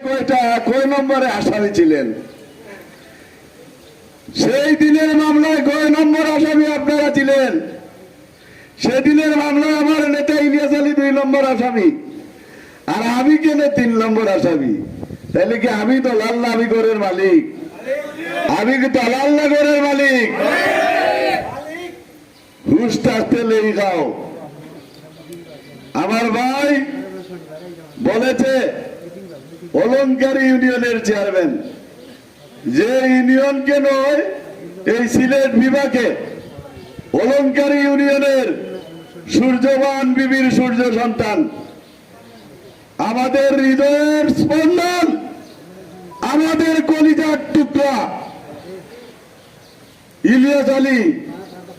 কয় নম্বরে আসামি ছিলেন? সেই দিনের মামলায় কয় নম্বর আসামি আপনারা ছিলেন? সেদিনের মামলায় আমার নেতা ইলিয়াস আলী 2 নম্বর আসামি, আর আমি কেন 3 নম্বর আসামি? তাহলে কি আমি তো লাল্লা নগরের মালিক? আমি কি তো লাল্লা নগরের মালিক? ঘুষ আসতে লেগে খাও। আমার ভাই বলেছে অলংকারী ইউনিয়নের চেয়ারম্যান, যে ইউনিয়নকে নয় এই সিলেট বিভাগে অলংকারী ইউনিয়নের সূর্যবান বিবির সূর্য সন্তান, আমাদের হৃদয়ের স্পন্দন, আমাদের কলিজার টুকরা ইলিয়াস আলী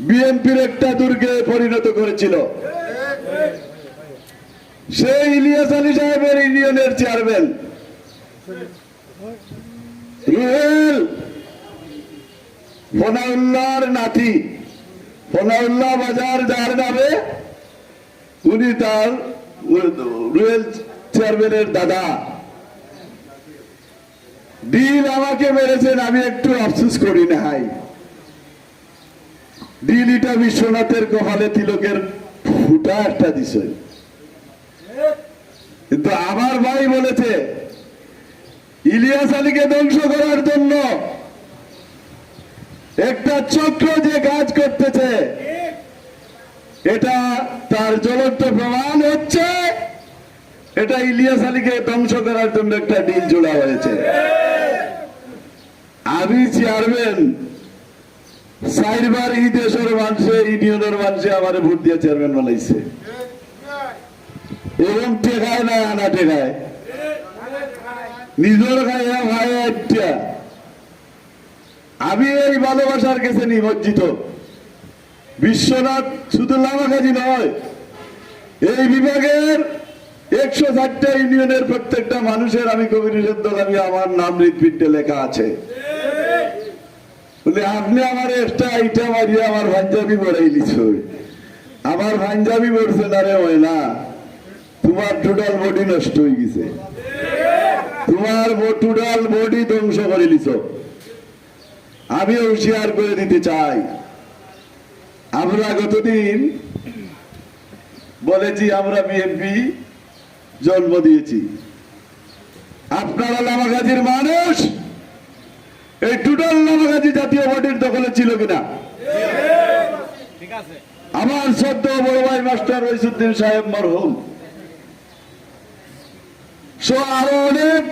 বিএনপির একটা দুর্গে পরিণত করেছিল। সেই ইলিয়াস আলী সাহেবের ইউনিয়নের চেয়ারম্যান রুহেল ফনাউল্লাহর নাতি, ফনাউল্লাহ বাজার যার নামে, উনি তার রুহেল চেয়ারম্যানের দাদা। ডিল আমাকে মেরেছেন, আমি একটু আফসোস করি না। হাই ডিল এটা বিশ্বনাথের কপালে তিলকের ফুটা একটা দিছে, কিন্তু আমার ভাই বলেছে ইলিয়াস আলীকে ধ্বংস করার জন্য একটা চক্র যে কাজ করতেছে, এটা তার জ্বলন্ত প্রমাণ হচ্ছে এটা ইলিয়াস আলীকে ধ্বংস করার জন্য একটা ডিল জোড়া হয়েছে। আমি চেয়ারম্যান, 4বার এই দেশের মানুষে ইউনিয়নের মানুষে আমার ভোট দিয়ে চেয়ারম্যান বানাইছে, এবং টেকায় না আনা টেকায় নিজের খাইয়া ভাই। আমি এই ভালোবাসার কাছে নিমজ্জিত। বিশ্বনাথ শুধু লামাকাজি নয়, এই বিভাগের 104টা ইউনিয়নের প্রত্যেকটা মানুষের আমি কবির দল, আমি আমার নাম হৃদপিণ্ডে লেখা আছে। বলে আপনি আমার একটা আইটা মারিয়ে আমার পাঞ্জাবি বড়াই লিছ। আমার পাঞ্জাবি বলছে না রে ময়না, তোমার টোটাল বডি নষ্ট হয়ে গেছে, তোমার টোটাল বডি ধ্বংস করে লিছ। আমি হুঁশিয়ার করে দিতে চাই, আমরা গতদিন বলেছি আমরা বিএনপি জন্ম দিয়েছি, আপনারা লামাগাজীর মানুষ এই টোটাল লামাগাজী জাতীয় পার্টির দখলে ছিল কিনা? আমার সদ্য বড় ভাই মাস্টার রইসুদ্দিন সাহেব মরহুম সো আরো অনেক